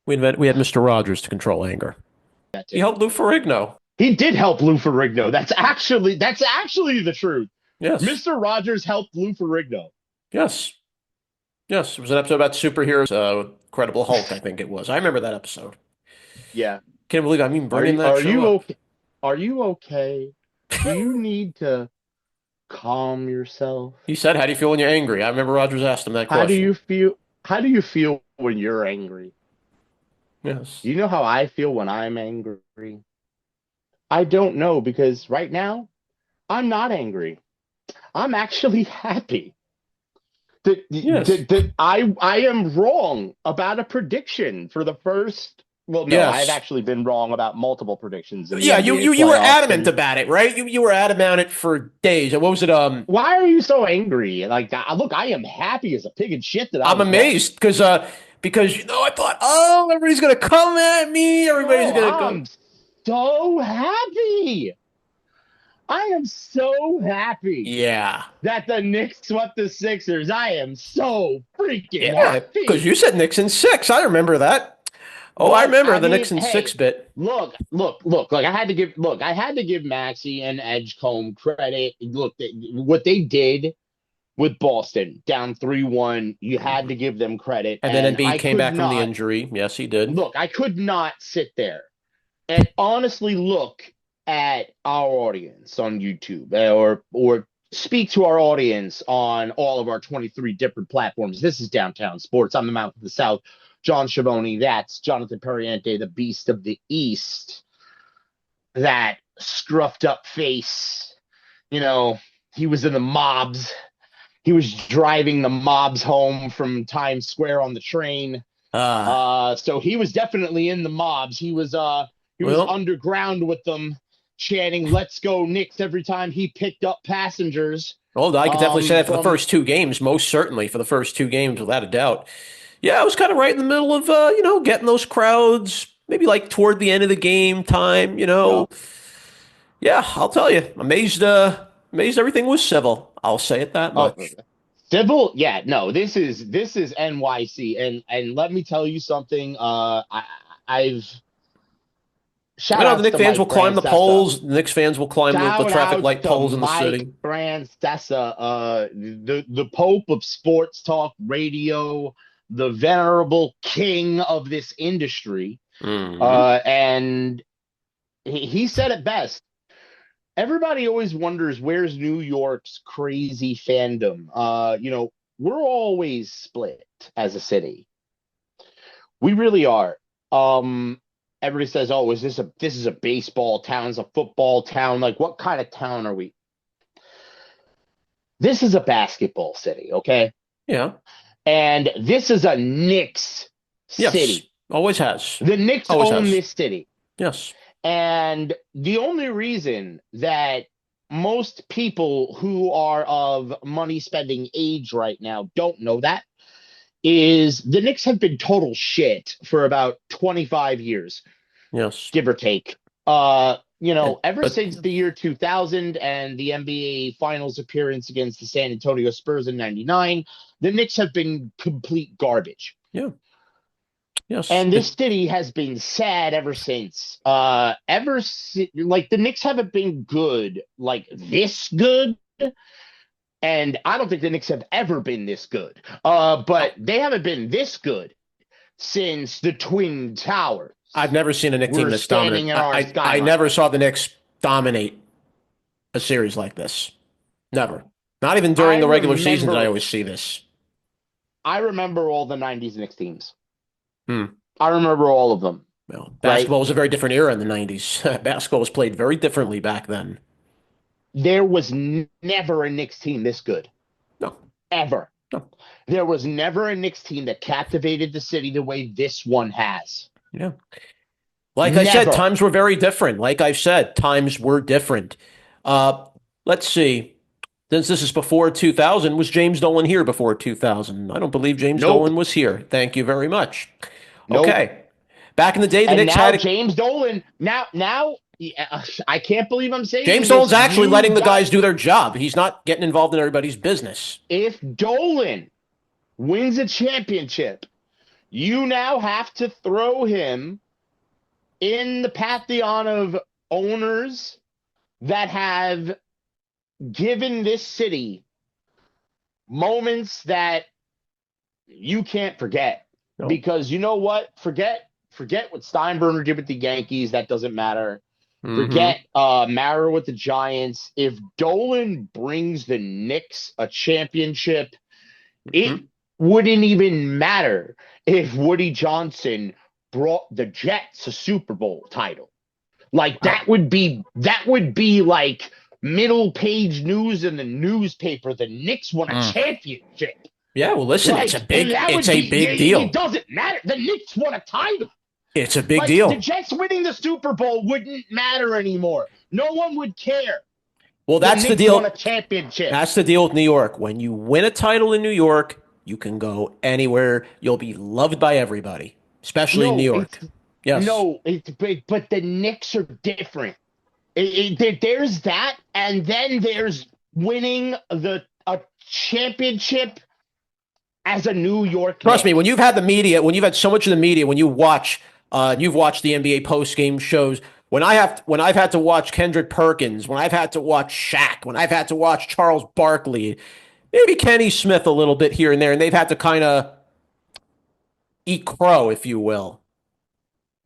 We had Mr. Rogers to control anger. That He too. helped Lou Ferrigno. He did help Lou Ferrigno. That's actually the truth. Yes, Mr. Rogers helped Lou Ferrigno. yes, yes. It was an episode about superheroes. Incredible Hulk, I think it was. I remember that episode. Yeah. Can't believe I'm even Are bringing you that are show you up. okay? Are you okay? Do you need to calm yourself? He said, "How do you feel when you're angry?" I remember Rogers asked him that How do question. you feel? How do you feel when you're angry? Yes. Do you know how I feel when I'm angry? I don't know because right now I'm not angry. I'm actually happy Yes. that I am wrong about a prediction for the first. Well, no, I've Yes. actually been wrong about multiple predictions in the Yeah, you NBA you you were playoffs. adamant And about it, right? You were adamant about it for days. And what was it? why are you so angry? Like, look, I am happy as a pig in shit that I I'm was wrong. amazed because I thought, oh, everybody's gonna come at me. Everybody's No, gonna go. I'm so happy. I am so happy Yeah. that the Knicks swept the Sixers. I am so freaking Yeah. Because happy. you said Knicks in six. I remember that. Oh, I Look, remember I the mean, Knicks in six hey, bit. look. I had to give Maxey and Edgecombe credit. Look, what they did with Boston down 3-1, you had Mhm. to give them credit. And then And Embiid came back from the injury. Yes, he did. I could not sit there and honestly look at our audience on YouTube or speak to our audience on all of our 23 different platforms. This is Downtown Sports. I'm the Mouth of the South, John Schiavone. That's Jonathan Perriente, the Beast of the East. That scruffed up face. You know, he was in the mobs. He was driving the mobs home from Times Square on the train. Ah, So he was definitely in the mobs. He was well, underground with them, chanting "Let's go Knicks" every time he picked up passengers. well, I could definitely say that for the From first two games, most certainly for the first two games, without a doubt. Yeah, I was kind of right in the middle of, getting those crowds, maybe like toward the end of the game time. no, Yeah, I'll tell you, amazed everything was civil. I'll say it that oh, much. civil, yeah, no. This is NYC, and let me tell you something. I've I shout know the outs Knicks to fans will Mike climb the Francesa. poles. The Knicks fans will climb the Shout traffic outs light to poles in the Mike city. Francesa, the Pope of sports talk radio, the venerable king of this industry. Hmm. And he said it best. Everybody always wonders where's New York's crazy fandom. We're always split as a city. We really are. Everybody says, "Oh, this is a baseball town, it's a football town. Like, what kind of town are we?" This is a basketball city, okay? Yeah. And this is a Knicks Yes. city. Always has. The Knicks Always own has. this city. Yes. And the only reason that most people who are of money spending age right now don't know that is the Knicks have been total shit for about 25 years, Yes. give or take. And Ever but since the year 2000 and the NBA Finals appearance against the San Antonio Spurs in '99, the Knicks have been complete garbage. yeah. Yes. And this city has been sad ever since. Like the Knicks haven't been good, like this good, and I don't think the Knicks have ever been this good. But Oh, they haven't been this good since the Twin Towers I've never seen a Knicks team were this dominant. standing in our I skyline. never saw the Knicks dominate a series like this. Never. Not even during I the regular season did I remember, always see this. I remember all the '90s Knicks teams. Hmm. I remember all of them. Well, Right? basketball was a very different era in the 90s. Basketball was played very differently back then. There was never a Knicks team this good, No, ever. no. There was never a Knicks team that captivated the city the way this one has. Yeah. Like I said, Never. times were very different. Like I've said, times were different. Uh, let's see. Since this is before 2000, was James Dolan here before 2000? I don't believe James Nope. Dolan was here. Thank you very much. Nope. Okay. Back in the day, the And Knicks now had a, James Dolan, now I can't believe I'm James saying Dolan's this. actually You letting the got guys do their job. He's not getting involved in everybody's business. if Dolan wins a championship, You now have to throw him in the pantheon of owners that have given this city moments that you can't forget. No. Because you know what? Forget what Steinbrenner did with the Yankees. That doesn't matter. Mm-hmm. Forget Mara with the Giants. If Dolan brings the Knicks a championship, it Mm-hmm. wouldn't even matter if Woody Johnson brought the Jets a Super Bowl title. Like Wow. that would be like middle page news in the newspaper. The Knicks won a Mm. championship. Yeah, well, listen, Like that it's would a be. big It deal. doesn't matter. The Knicks won a title. It's a big Like the deal. Jets winning the Super Bowl wouldn't matter anymore. No one would care. Well, The that's the Knicks won a deal. championship. That's the deal with New York. When you win a title in New York, you can go anywhere. You'll be loved by everybody, especially in New No, York. Yes. it's but the Knicks are different. There's that, and then there's winning the a championship as a New York Trust me, Knick. when you've had the media, when you've had so much of the media, when you've watched the NBA post game shows. When I've had to watch Kendrick Perkins, when I've had to watch Shaq, when I've had to watch Charles Barkley, maybe Kenny Smith a little bit here and there, and they've had to kind of eat crow, if you will.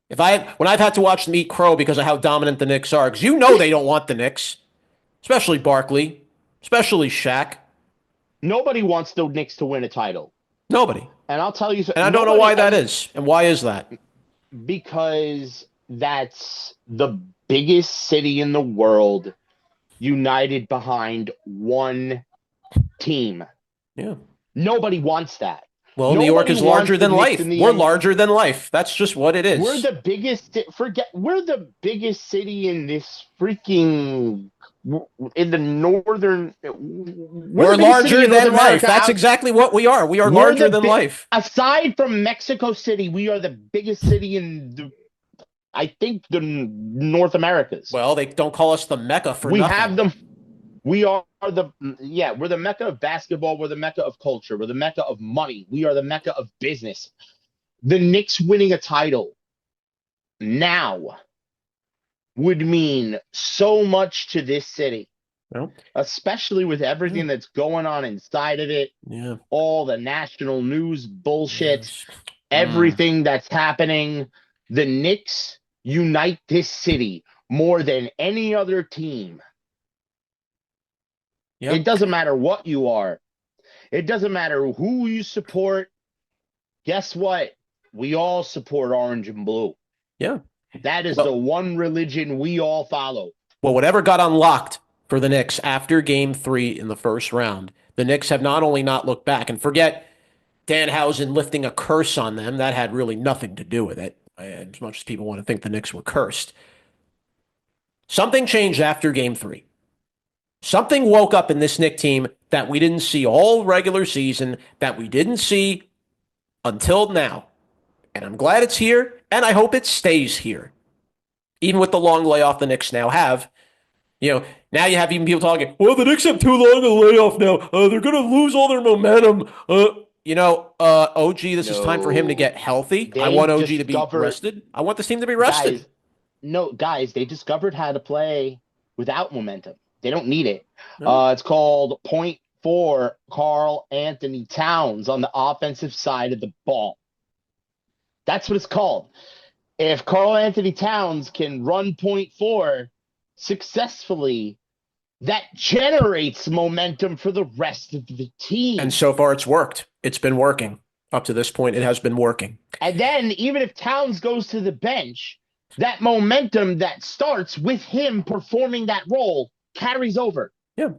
If I When I've had to watch them eat crow because of how dominant the Knicks are, because you know they don't want the Knicks, especially Barkley, especially Shaq. Nobody wants the Knicks to win a title, Nobody, and I'll tell you, and I don't know nobody, why that is, and why is that? because that's the biggest city in the world united behind one team. Yeah. Nobody wants that. Well, New York Nobody is wants larger the than Knicks life. in the We're end. larger than life. That's just what it We're is. the biggest. Forget. We're the biggest city in this freaking in the northern. We're the We're biggest city larger in North than life. America. That's Out. exactly what we are. We are We're larger the than life. aside from Mexico City, we are the biggest city in I think the North Americas. Well, they don't call us the Mecca for We have nothing. them. We are the yeah. We're the mecca of basketball. We're the mecca of culture. We're the mecca of money. We are the mecca of business. The Knicks winning a title now would mean so much to this city, Well, especially with yeah, everything that's going on inside of it, yeah, all the national news bullshit, yes. Mm, everything that's happening. The Knicks unite this city more than any other team. It yep, doesn't matter what you are, it doesn't matter who you support. Guess what? We all support orange and blue. yeah. That is the Well, one religion we all follow. whatever got unlocked for the Knicks after Game 3 in the first round, the Knicks have not only not looked back and forget Danhausen lifting a curse on them. That had really nothing to do with it. As much as people want to think the Knicks were cursed, something changed after Game 3. Something woke up in this Knick team that we didn't see all regular season, that we didn't see until now. And I'm glad it's here, and I hope it stays here. Even with the long layoff the Knicks now have. You know, now you have even people talking, well, the Knicks have too long a layoff now. They're going to lose all their momentum. OG, this is time for him to No, get healthy. I they want OG to be discovered, rested. I want this team to be rested. guys, no, guys, they discovered how to play without momentum. They don't need it. No? It's called point four Carl Anthony Towns on the offensive side of the ball. That's what it's called. If Carl Anthony Towns can run point four successfully, that generates momentum for the rest of the And team. so far, it's worked. It's been working. Up to this point, it has been working. And then, even if Towns goes to the bench, that momentum that starts with him performing that role carries over. Yeah.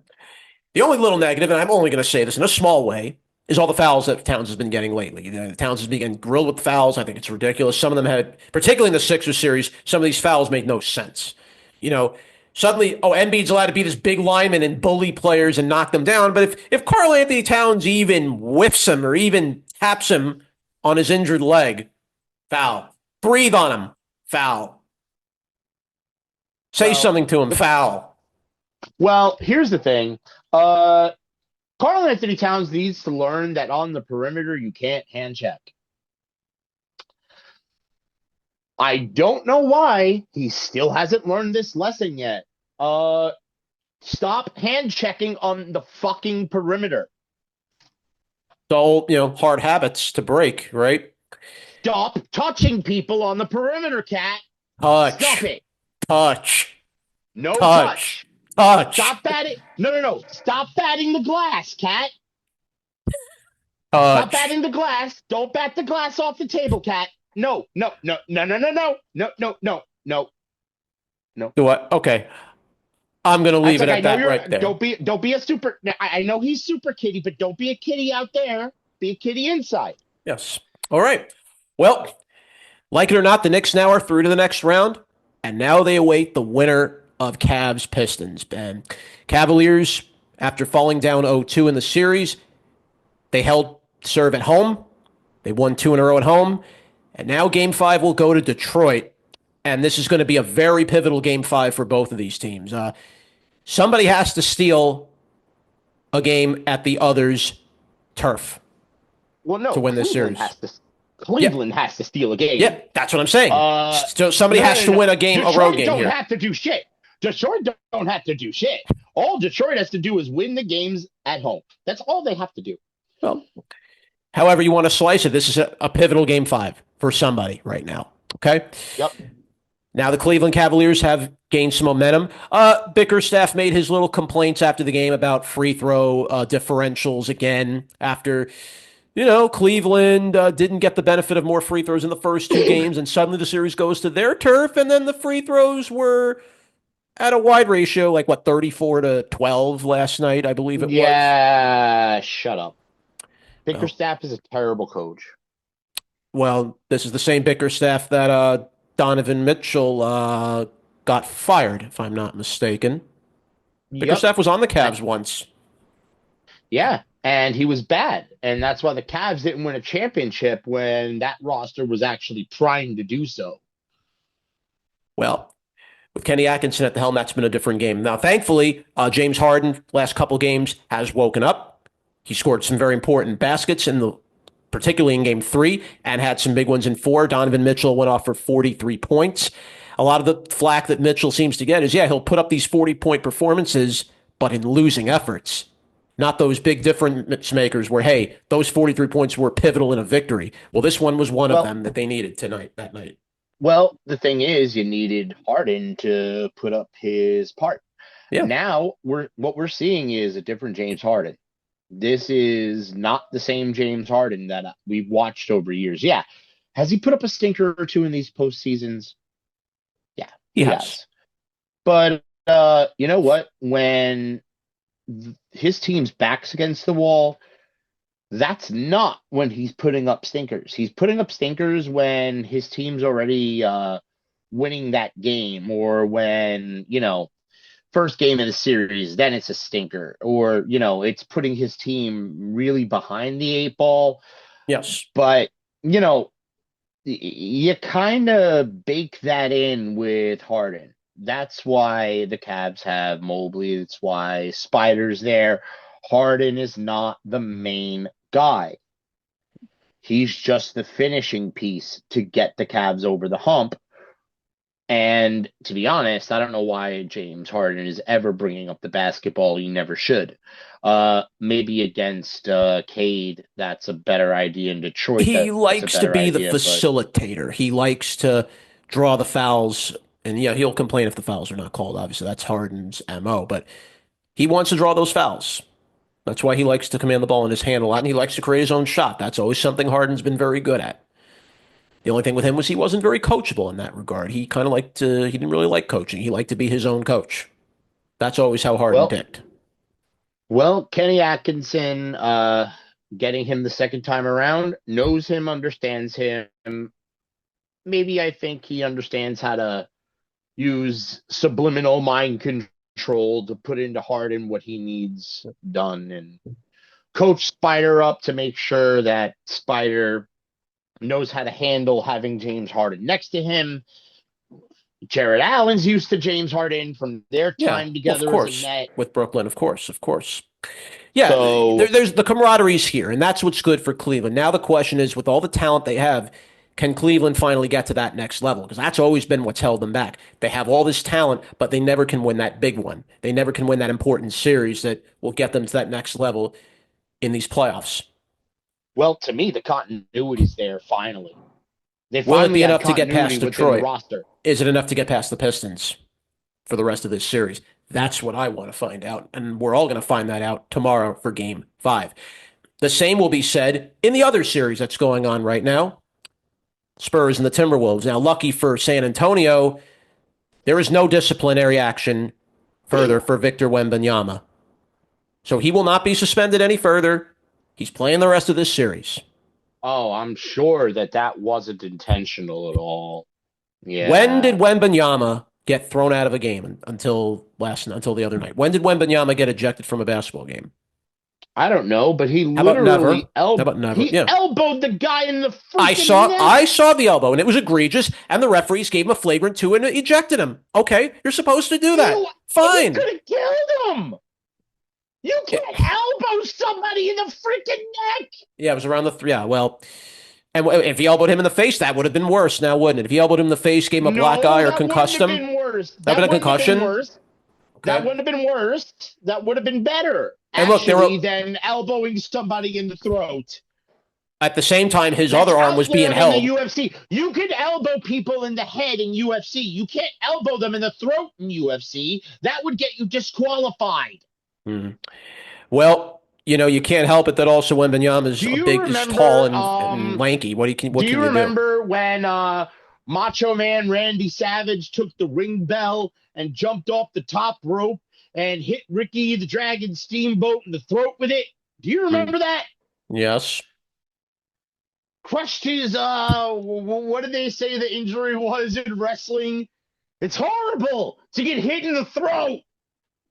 The only little negative, and I'm only going to say this in a small way, is all the fouls that Towns has been getting lately. Towns has been getting grilled with fouls. I think it's ridiculous. Some of them had, particularly in the Sixers series, some of these fouls made no sense. You know, suddenly, Embiid's allowed to be this big lineman and bully players and knock them down. But if Karl Anthony Towns even whiffs him or even taps him on his injured leg, foul. Breathe on him, foul. Say Well, something to him, foul. here's the thing. Uh, Carl Anthony Towns needs to learn that on the perimeter you can't hand check. I don't know why he still hasn't learned this lesson yet. Uh, Stop hand checking on the fucking perimeter. It's all, hard habits to break, right? Stop touching people on the perimeter, cat. Stop Touch, it. touch, No touch, touch. touch, Stop batting. No, no, no. Stop batting the glass, cat. Stop touch. batting the glass. Don't bat the glass off the table, cat. No, no, no, no, no, no, no, no, no, no, no, no. Do what? Okay. I'm going to That's leave it like I at know that you're. right there. Don't be a super. I know he's super kitty, but don't be a kitty out there. Be a kitty inside. Yes. All right. Well, like it or not, the Knicks now are through to the next round, and now they await the winner of Cavs Pistons. And Cavaliers, after falling down 0-2 in the series, they held serve at home. They won two in a row at home. And now game five will go to Detroit. And this is going to be a very pivotal game five for both of these teams. Somebody has to steal a game at the other's turf Well, to no, win this Cleveland series. has to. Yeah, Cleveland has to steal a game. yeah, that's what I'm saying. Uh, So somebody no, no, has no, to no. win a game, a road Detroit game don't here. have to do shit. Detroit don't have to do shit. All Detroit has to do is win the games at home. That's all they have to do. Well, however you want to slice it, this is a pivotal game five for somebody right now. Okay. Yep. Now the Cleveland Cavaliers have gained some momentum. Bickerstaff made his little complaints after the game about free throw differentials again after Cleveland didn't get the benefit of more free throws in the first two games, and suddenly the series goes to their turf, and then the free throws were at a wide ratio, like what, 34-12 last night, I believe it was. Yeah, shut up. Well, Bickerstaff is a terrible coach. well, this is the same Bickerstaff that Donovan Mitchell got fired, if I'm not mistaken. Yep. Bickerstaff was on the Cavs once. Yeah, and he was bad, and that's why the Cavs didn't win a championship when that roster was actually trying to do so. Well, with Kenny Atkinson at the helm, that's been a different game. Now, thankfully, James Harden, last couple games, has woken up. He scored some very important baskets particularly in game three, and had some big ones in four. Donovan Mitchell went off for 43 points. A lot of the flack that Mitchell seems to get is, yeah, he'll put up these 40-point performances, but in losing efforts. Not those big difference makers where, hey, those 43 points were pivotal in a victory. Well, this one was one of Well, them that they needed that night. well, the thing is, you needed Harden to put up his part. Yeah. Now we're seeing is a different James Harden. This is not the same James Harden that we've watched over years. Yeah, has he put up a stinker or two in these postseasons? Yeah, He he has. has. But you know what? When his team's backs against the wall, that's not when he's putting up stinkers. He's putting up stinkers when his team's already winning that game, or when, first game of the series, then it's a stinker, or, it's putting his team really behind the eight ball. Yes. But, you know, you kind of bake that in with Harden. That's why the Cavs have Mobley. That's why Spider's there. Harden is not the main guy. He's just the finishing piece to get the Cavs over the hump. And to be honest, I don't know why James Harden is ever bringing up the basketball. He never should. Maybe against Cade, that's a better idea. In Detroit, He that's a likes to better be the idea. But facilitator. He likes to draw the fouls. And yeah, he'll complain if the fouls are not called. Obviously, that's Harden's MO. But he wants to draw those fouls. That's why he likes to command the ball in his hand a lot, and he likes to create his own shot. That's always something Harden's been very good at. The only thing with him was he wasn't very coachable in that regard. He kind of liked to, he didn't really like coaching. He liked to be his own coach. That's always how Harden well, ticked. Kenny Atkinson, getting him the second time around, knows him, understands him. Maybe I think he understands how to use subliminal mind control to put into Harden what he needs done, and coach Spider up to make sure that Spider knows how to handle having James Harden next to him. Jared Allen's used to James Harden from their Yeah, time well, of together as a course, net. with Brooklyn, of course, of course. Yeah, So there's the camaraderie's here, and that's what's good for Cleveland. Now the question is, with all the talent they have, Can Cleveland finally get to that next level? Because that's always been what's held them back. They have all this talent, but they never can win that big one. They never can win that important series that will get them to that next level in these playoffs. Well, to me, the continuity's there finally. They Will it finally be have enough to get continuity past within the Detroit? roster. Is it enough to get past the Pistons for the rest of this series? That's what I want to find out. And we're all going to find that out tomorrow for game 5. The same will be said in the other series that's going on right now, Spurs and the Timberwolves. Now, lucky for San Antonio, there is no disciplinary action further for Victor Wembanyama. So he will not be suspended any further. He's playing the rest of this series. Oh, I'm sure that wasn't intentional at all. When did Yeah. Wembanyama get thrown out of a game until the other night? When did Wembanyama get ejected from a basketball game? I don't know, but he How about never? literally How about never? he Yeah. elbowed the guy in the I freaking saw neck. I saw the elbow and it was egregious and the referees gave him a flagrant 2 and ejected him. Okay, you're supposed to do that. You Fine. could have killed him. You can't elbow somebody in the freaking neck. Yeah, it was around the three. Yeah, well, and if he elbowed him in the face, that would have been worse now, wouldn't it? If he elbowed him in the face, gave him a black eye No, or that wouldn't concussed have him, been worse. that would have That been a wouldn't have been concussion. worse. That Okay. wouldn't have been worse. That would have been better, And look, there were actually, than elbowing somebody in the throat. at the same time his That's other arm out was being there in the held. UFC. You can elbow people in the head in UFC. You can't elbow them in the throat in UFC. That would get you disqualified. Hmm. Well, you can't help it that also Wembanyama Do you is tall remember and lanky. do What you can you do? remember when Macho Man Randy Savage took the ring bell and jumped off the top rope and hit Ricky the Dragon Steamboat in the throat with it? Do you Hmm. remember that? Yes. Crushed his what did they say the injury was in wrestling? It's horrible to get hit in the throat.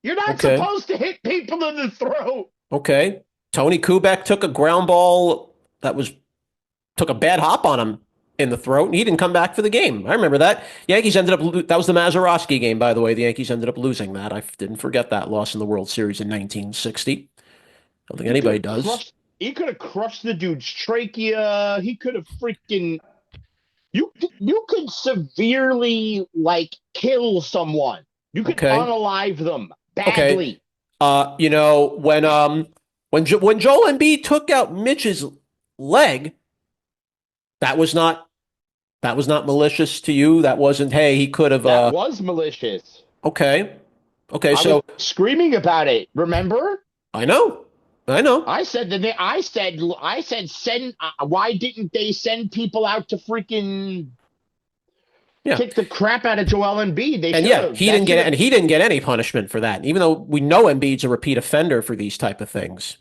You're not Okay. supposed to hit people in the throat. Okay. Tony Kubek took a ground ball that was took a bad hop on him in the throat, and he didn't come back for the game. I remember that. Yankees ended up that was the Mazeroski game, by the way. The Yankees ended up losing that. I didn't forget that loss in the World Series in 1960. I don't think He could anybody have does. crushed. He could have crushed the dude's trachea. He could have freaking. You could severely kill someone. You could Okay. unalive them Okay. badly. When Joel Embiid took out Mitch's leg, that was not malicious to you. That wasn't, hey, he could have That was malicious. okay. Okay, I was so screaming about it. Remember? I know. I know. I said that. I said send. Why didn't they send people out to freaking Yeah. kick the crap out of Joel Embiid? They And should yeah, have. That should have. he didn't get any punishment for that. Even though we know Embiid's a repeat offender for these type of things.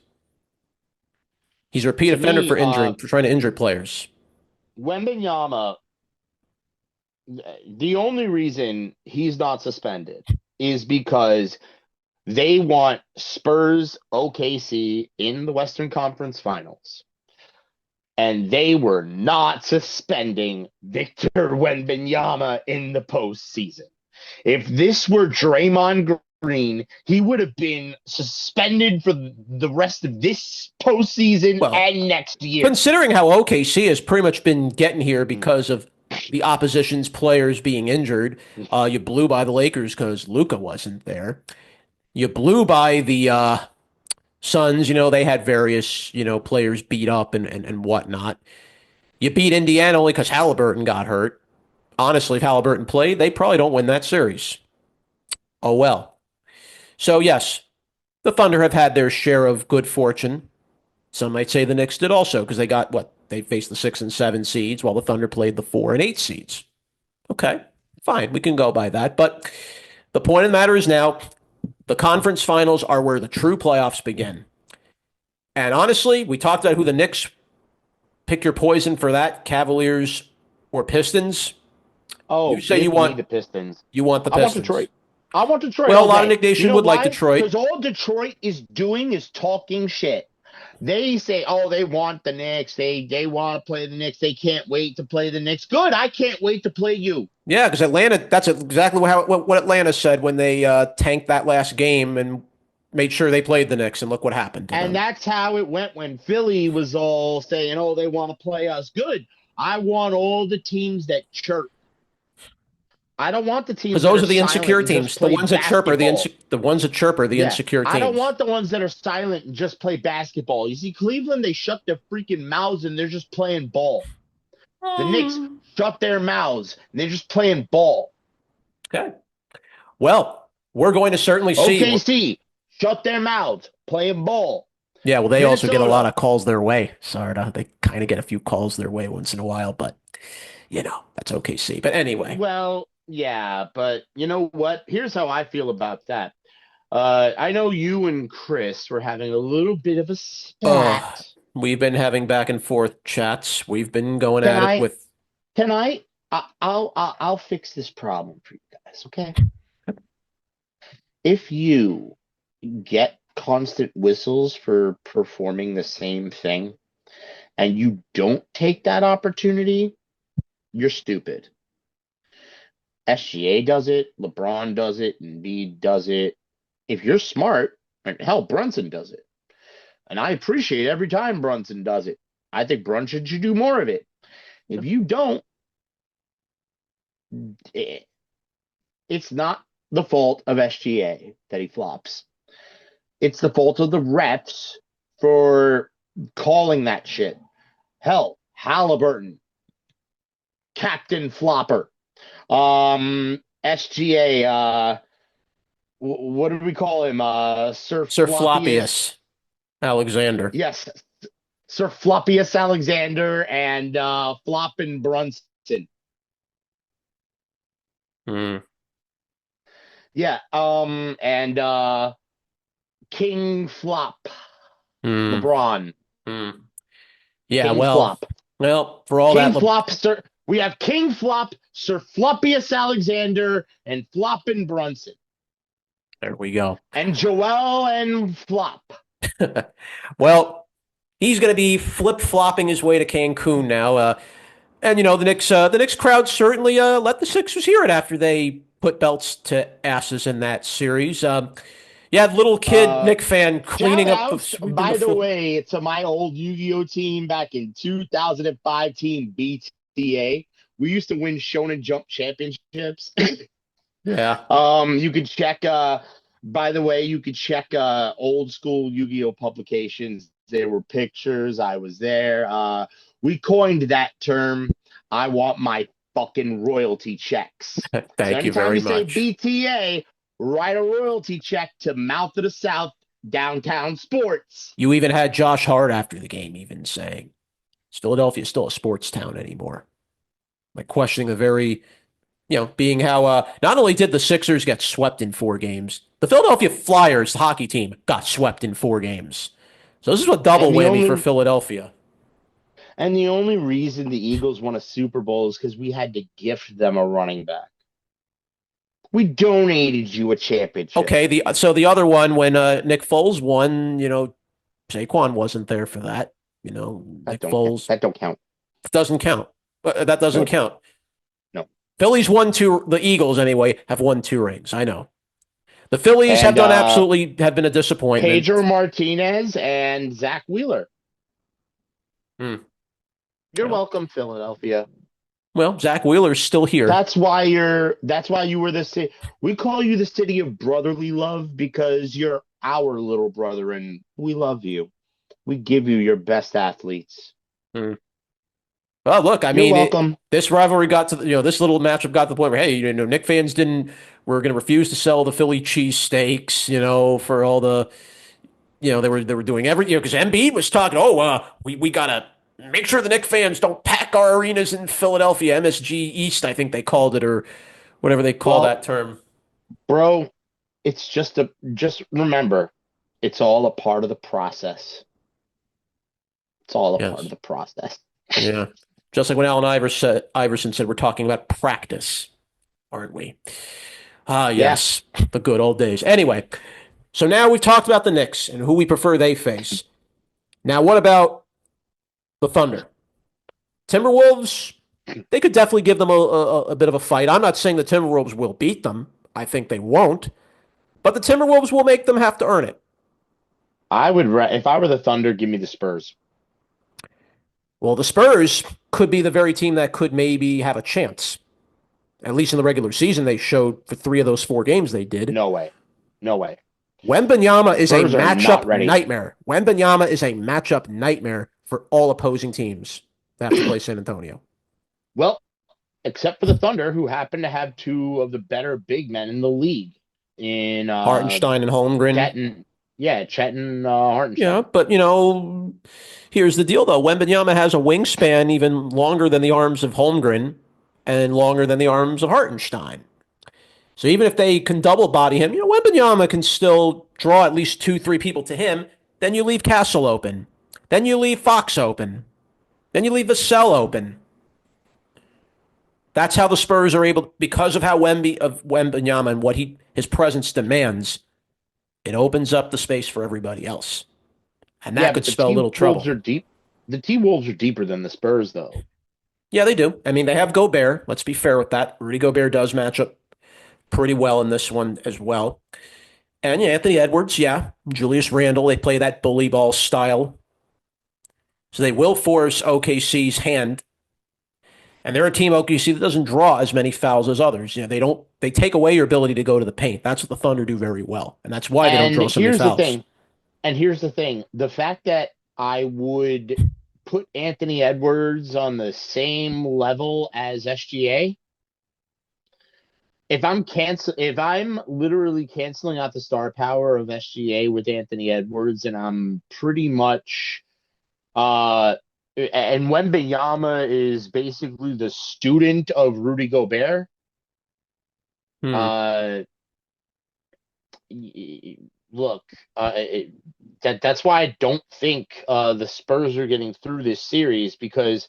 He's a repeat To offender me, for trying to injure players. Wembenyama, the only reason he's not suspended is because they want Spurs OKC in the Western Conference Finals. And they were not suspending Victor Wembanyama in the postseason. If this were Draymond Green, he would have been suspended for the rest of this postseason Well, and next year. considering how OKC has pretty much been getting here because of the opposition's players being injured, you blew by the Lakers because Luka wasn't there. You blew by the Suns. They had various players beat up and whatnot. You beat Indiana only because Halliburton got hurt. Honestly, if Halliburton played, they probably don't win that series. Oh well. So yes, the Thunder have had their share of good fortune. Some might say the Knicks did also because they got what? They faced the 6 and 7 seeds while the Thunder played the 4 and 8 seeds. Okay, fine. We can go by that. But the point of the matter is now the conference finals are where the true playoffs begin. And honestly, we talked about who the Knicks pick your poison for that, Cavaliers or Pistons. Oh, You say give me the Pistons. you want the I want Pistons. Detroit. I want Detroit Well, a all lot of day. Nick You Nation know would like why? Detroit. Because all Detroit is doing is talking shit. They say, "Oh, they want the Knicks. They want to play the Knicks. They can't wait to play the Knicks." Good. I can't wait to play you. Yeah, because Atlanta, that's exactly what Atlanta said when they tanked that last game and made sure they played the Knicks, and look what happened to And them. that's how it went when Philly was all saying, "Oh, they want to play us." Good. I want all the teams that chirp. I don't want the Because teams that those are are the silent insecure and just teams. The play ones that chirp are basketball. the ones that chirp are the Yeah. insecure I don't teams. want the ones that are silent and just play basketball. You see, Cleveland, they shut their freaking mouths and they're just playing ball. The Knicks Hmm. shut their mouths and they're just playing ball. Okay. Well, we're going to certainly see. OKC, shut their mouths, playing ball. Yeah, well, they also get a lot Minnesota, of calls their way. Sorta. They kind of get a few calls their way once in a while, but that's OKC. But anyway, well, yeah, but you know what? Here's how I feel about that. I know you and Chris were having a little bit of a spat. uh, we've been having back and forth chats. We've been going Can at it I? with Can I? I'll fix this problem for you guys. Okay. If you get constant whistles for performing the same thing and you don't take that opportunity, you're stupid. SGA does it, LeBron does it, Embiid does it. If you're smart, and hell, Brunson does it. And I appreciate every time Brunson does it. I think Brunson should do more of it. If you don't, it's not the fault of SGA that he flops. It's the fault of the refs for calling that shit. Hell, Halliburton, Captain Flopper, SGA, what do we call him? Sir Sir Floppius. Floppius Alexander. Yes, Sir Floppius Alexander and Floppin Brunson. Hmm. Yeah, and King Flop, Hmm. LeBron, Hmm. Yeah, King well, Flop. for all that, King Flop, Sir. We have King Flop, Sir Floppius Alexander, and Floppin Brunson. there we go. And Joel and Flop. Well, he's going to be flip flopping his way to Cancun now. And the Knicks crowd certainly let the Sixers hear it after they put belts to asses in that series. You had little kid Uh, Knick fan Shout cleaning up the outs, sweeping the by the floor. way, to my old Yu-Gi-Oh team back in 2005 team BTA. We used to win Shonen Jump championships. Yeah, You could check by the way, you could check old school Yu-Gi-Oh publications. There were pictures. I was there. We coined that term. I want my fucking royalty checks. So thank you anytime very you say much. BTA, write a royalty check to Mouth of the South Downtown Sports. You even had Josh Hart after the game, even saying, "Is Philadelphia still a sports town anymore?" Like questioning the very being how not only did the Sixers get swept in 4 games, the Philadelphia Flyers, the hockey team, got swept in 4 games. So this is a double And the whammy for only Philadelphia. and the only reason the Eagles won a Super Bowl is because we had to gift them a running back. We donated you a championship. Okay, the other one when Nick Foles won, Saquon wasn't there for that. That Nick don't count. Foles That don't count. doesn't count. That doesn't Nope. count. No. Phillies won two. The Eagles anyway have won 2 rings. I know. The Phillies have And done absolutely have been a disappointment. Pedro Martinez and Zach Wheeler. Hmm. You're Well, welcome, Philadelphia. Zach Wheeler's still here. That's why you were the city. We call you the city of brotherly love because you're our little brother and we love you. We give you your best athletes. Hmm. Well, look, I You're mean, welcome. this rivalry got to this little matchup got to the point where hey, Nick fans didn't were going to refuse to sell the Philly cheesesteaks, for all the they were doing every because Embiid was talking. Oh, we gotta make sure the Nick fans don't pack our arenas in Philadelphia, MSG East, I think they called it, or whatever they call Well, that term. bro, it's just remember, it's all a part of the process. It's all a part of Yes, the process. yeah. Just like when Iverson said, we're talking about practice, aren't we? Ah, Yeah, yes, the good old days. Anyway, so now we've talked about the Knicks and who we prefer they face. Now, what about the Thunder? Timberwolves, they could definitely give them a bit of a fight. I'm not saying the Timberwolves will beat them. I think they won't. But the Timberwolves will make them have to earn it. if I were the Thunder, give me the Spurs. Well, the Spurs could be the very team that could maybe have a chance. At least in the regular season, they showed for 3 of those 4 games they did. No way. No way. The Wembanyama is a Spurs are not matchup ready. nightmare. Wembanyama is a matchup nightmare for all opposing teams that have to play San Antonio. Well, except for the Thunder, who happen to have two of the better big men in the league in Hartenstein and Holmgren. Chet and yeah, Chet and Yeah, Hartenstein. but here's the deal though. Wembanyama has a wingspan even longer than the arms of Holmgren and longer than the arms of Hartenstein. So even if they can double body him, Wembanyama can still draw at least 2, 3 people to him. Then you leave Castle open. Then you leave Fox open. Then you leave Vassell open. That's how the Spurs are able, because of how Wembanyama and what his presence demands. It opens up the space for everybody else, and Yeah, that could but the spell a T little Wolves trouble. are deep. The T Wolves are deeper than the Spurs, though. Yeah, they do. I mean, they have Gobert. Let's be fair with that. Rudy Gobert does match up pretty well in this one as well. And yeah, Anthony Edwards, yeah, Julius Randle. They play that bully ball style, so they will force OKC's hand. And they're a team OKC that doesn't draw as many fouls as others. They don't. They take away your ability to go to the paint. That's what the Thunder do very well, and that's why they don't And draw so many here's the fouls. thing. And here's the thing. The fact that I would put Anthony Edwards on the same level as SGA, if I'm literally canceling out the star power of SGA with Anthony Edwards, and I'm pretty much and Wembanyama is basically the student of Rudy Gobert. Hmm. Uh, look, that's why I don't think the Spurs are getting through this series, because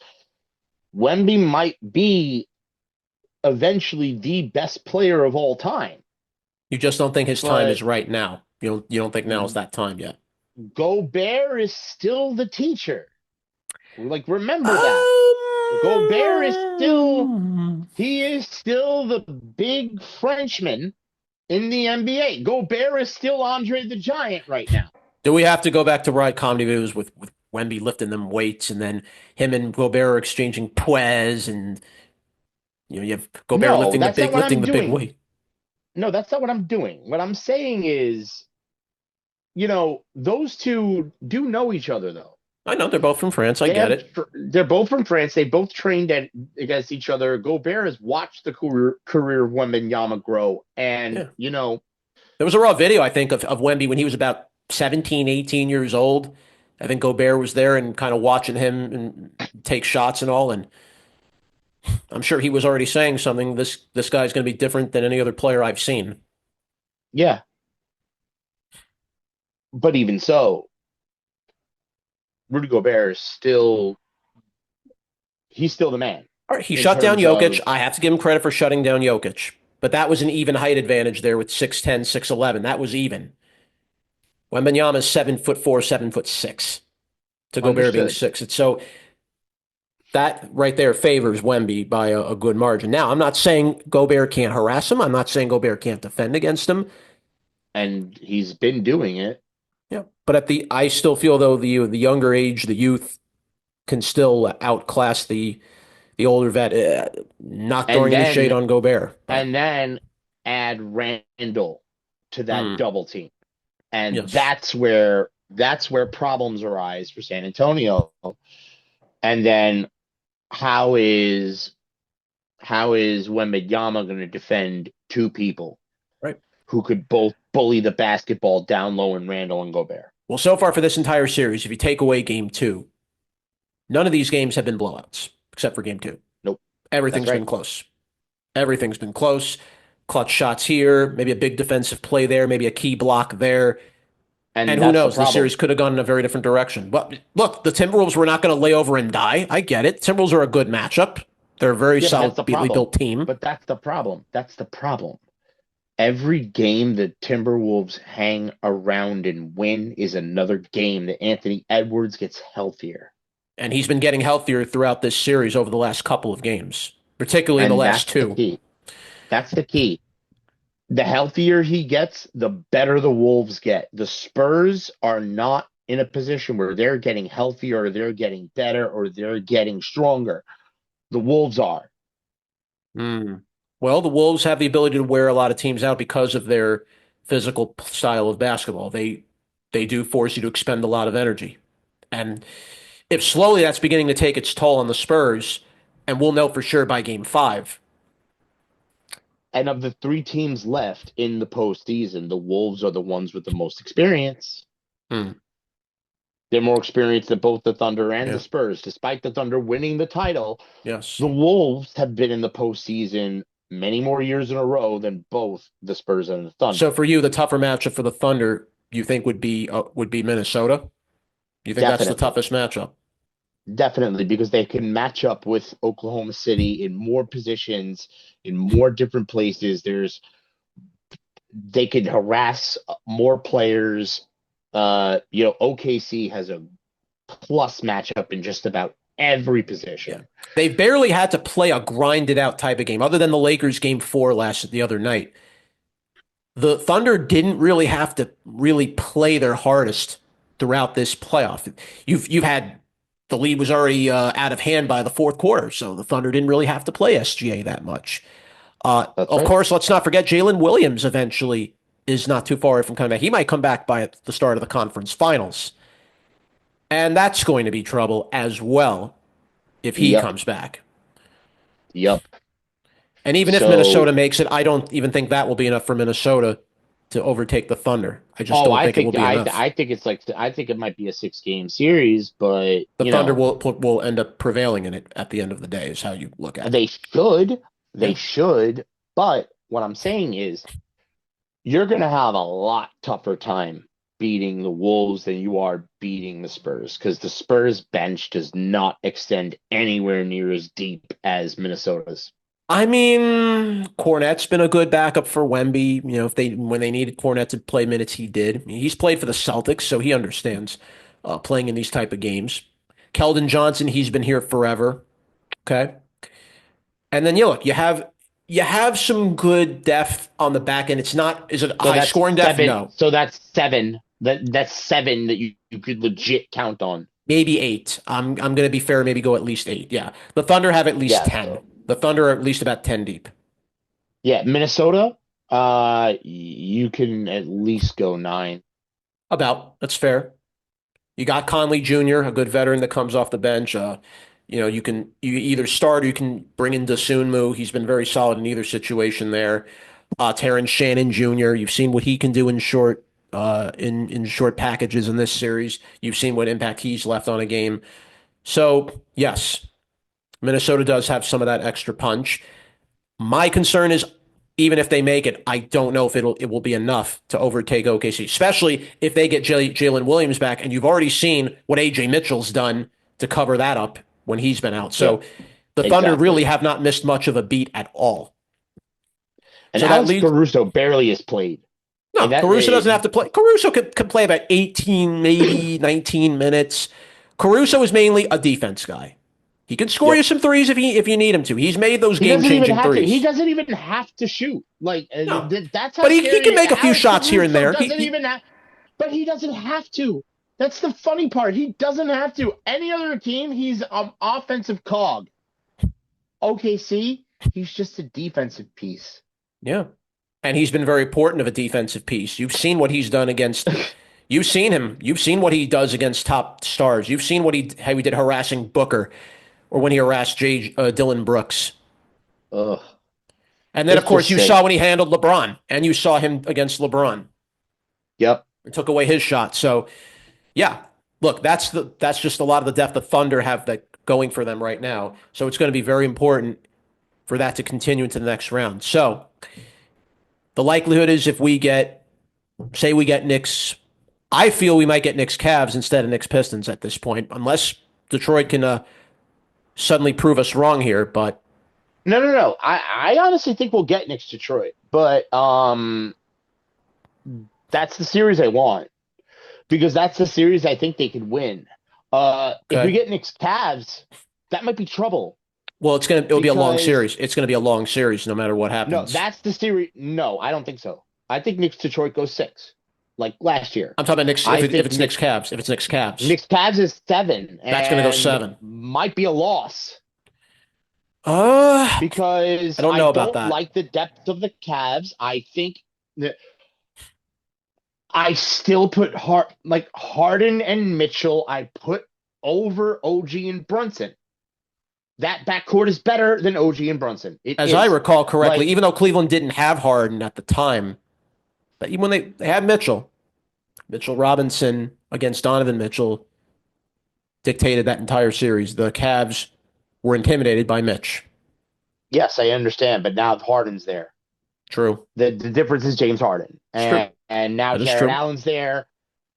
Wemby might be eventually the best player of all time, You just don't think his time but is right now. You don't think now is that time yet. Gobert is still the teacher. Like, remember that. Gobert is still Um, he is still the big Frenchman in the NBA. Gobert is still Andre the Giant right now. do we have to go back to right comedy videos with Wemby lifting them weights and then him and Gobert are exchanging poise and you have Gobert No, lifting the that's not big what lifting I'm the big doing. weight. No, that's not what I'm doing. What I'm saying is, those two do know each other, though. I know they're both from France. I get it. They're both from France. They both trained against each other. Gobert has watched the career of Wembanyama grow, and Yeah. There was a raw video, I think, of Wemby when he was about 17, 18 years old. I think Gobert was there and kind of watching him and take shots and all. And I'm sure he was already saying something. This guy's going to be different than any other player I've seen. yeah. But even so, Rudy Gobert is still he's still the man All right, he in shut down terms Jokic. of I have to give him credit for shutting down Jokic. But that was an even height advantage there with 6'10", 6'11". That was even. Wembanyama is 7'4", 7'6", to Gobert being understood. 6. It's so that right there favors Wemby by a good margin. Now, I'm not saying Gobert can't harass him. I'm not saying Gobert can't defend against him. And he's been doing it. Yeah, but I still feel though the younger age, the youth can still outclass the older vet. Not And throwing any shade then on Gobert, but and then add Randall to that hmm, double team. And yes, that's where problems arise for San Antonio. And then how is Wembanyama going to defend two people right. who could both bully the basketball down low in Randall and Gobert? Well, so far for this entire series, if you take away game two, none of these games have been blowouts except for game two. Nope. That's Everything's right. been close. Everything's been close. Clutch shots here, maybe a big defensive play there, maybe a key block there. And And who that's the knows? The problem. series could have gone in a very different direction. But look, the Timberwolves were not going to lay over and die. I get it. Timberwolves are a good matchup. They're a very Yeah, but that's the solidly problem. built team. But that's the problem. That's the problem. Every game the Timberwolves hang around and win is another game that Anthony Edwards gets healthier. And he's been getting healthier throughout this series over the last couple of games, particularly in the And last that's the two. key. That's the key. The healthier he gets, the better the Wolves get. The Spurs are not in a position where they're getting healthier, or they're getting better, or they're getting stronger. The Wolves are. Mm. Well, the Wolves have the ability to wear a lot of teams out because of their physical style of basketball. They do force you to expend a lot of energy. And if slowly that's beginning to take its toll on the Spurs, and we'll know for sure by game five. And of the three teams left in the postseason, the Wolves are the ones with the most experience. Hmm. They're more experienced than both the Thunder and the Yeah. Spurs. Despite the Thunder winning the title, Yes. the Wolves have been in the postseason many more years in a row than both the Spurs and the So Thunder. for you, the tougher matchup for the Thunder, you think would be Minnesota? You think that's the Definitely. toughest matchup? Definitely, because they can match up with Oklahoma City in more positions, in more different places. They could harass more players. OKC has a plus matchup in just about every Yeah. position. They've barely had to play a grinded out type of game, other than the Lakers game four the other night. The Thunder didn't really have to really play their hardest throughout this playoff. You've had the lead was already out of hand by the fourth quarter, so the Thunder didn't really have to play SGA that much. That's Of right. course, let's not forget Jalen Williams eventually is not too far from coming back. He might come back by the start of the conference finals, and that's going to be trouble as well if he Yep. comes back. Yep. And even if Minnesota So, makes it, I don't even think that will be enough for Minnesota to overtake the Thunder. I just oh, don't think it will be enough. I think it's like I think it might be a 6 game series, but The Thunder will end up prevailing in it at the end of the day, is how you look at it. they should, Yeah. they should. But what I'm saying is, you're going to have a lot tougher time beating the Wolves than you are beating the Spurs, because the Spurs bench does not extend anywhere near as deep as Minnesota's. I mean, Cornette's been a good backup for Wemby. You know, if they when they needed Cornette to play minutes, he did. I mean, he's played for the Celtics, so he understands playing in these type of games. Keldon Johnson, he's been here forever. Okay, and then you look, you have some good depth on the back end. It's not is it So high that's scoring depth? seven. No, So that's seven. That's seven that you could legit count on. maybe eight. I'm gonna be fair, maybe go at least eight. Yeah, the Thunder have at least Yeah. 10. The Thunder are at least about 10 deep. Yeah, Minnesota. You can at least go nine. About that's fair. You got Conley Jr., a good veteran that comes off the bench. You either start or you can bring in Dosunmu. He's been very solid in either situation there. Terrence Shannon Jr. You've seen what he can do in short packages in this series. You've seen what impact he's left on a game. So yes, Minnesota does have some of that extra punch. My concern is even if they make it, I don't know if it will be enough to overtake OKC, especially if they get Jalen Williams back. And you've already seen what AJ Mitchell's done to cover that up when he's been out. So Yep, the Thunder really exactly. have not missed much of a beat at all. And So that Alex leads. Caruso barely has played. No, Like that. Caruso doesn't have to play. Caruso could play about 18, maybe 19 minutes. Caruso is mainly a defense guy. He can score you Yep. some threes if you need him to. He's made those He game doesn't even changing have to. He threes. doesn't even have to shoot. Like No, that's how but he can scary make a few Alex shots here and Caruso there. doesn't even have. But he doesn't have to. That's the funny part. He doesn't have to. Any other team, he's an offensive cog. OKC, he's just a defensive piece. Yeah. And he's been very important of a defensive piece. You've seen what he's done against. You've seen him. You've seen what he does against top stars. You've seen how he did harassing Booker, or when he harassed Dylan Brooks. Ugh, And then, of it's course, just you sick. saw when he handled LeBron, and you saw him against LeBron Yep. and took away his shot. So, yeah, look, that's just a lot of the depth the Thunder have that going for them right now. So it's going to be very important for that to continue into the next round. So the likelihood is if say we get Knicks, I feel we might get Knicks Cavs instead of Knicks Pistons at this point, unless Detroit can suddenly prove us wrong here. But No, no, no. I honestly think we'll get Knicks Detroit, but that's the series I want, because that's the series I think they could win. If we okay, get Knicks Cavs, that might be trouble, well, it'll be a long because series. It's going to be a long series no matter what no, happens. that's the series. No, I don't think so. I think Knicks Detroit goes six. like last year. I'm talking about Knicks. I If think it's Knicks Cavs, if it's Knicks Cavs, Knicks Cavs is 7 that's going to go and 7. might be a loss Uh, I because don't I know about don't that. like the depth of the Cavs. I think that I still put Harden and Mitchell. I put over OG and Brunson. That backcourt is better than OG and Brunson. It As I is. recall correctly, Like, even though Cleveland didn't have Harden at the time, but even when they had Mitchell Robinson against Donovan Mitchell dictated that entire series. The Cavs were intimidated by Mitch. yes, I understand, but now Harden's there. True. The difference is James Harden, It's true. and now That is Jared true. Allen's there.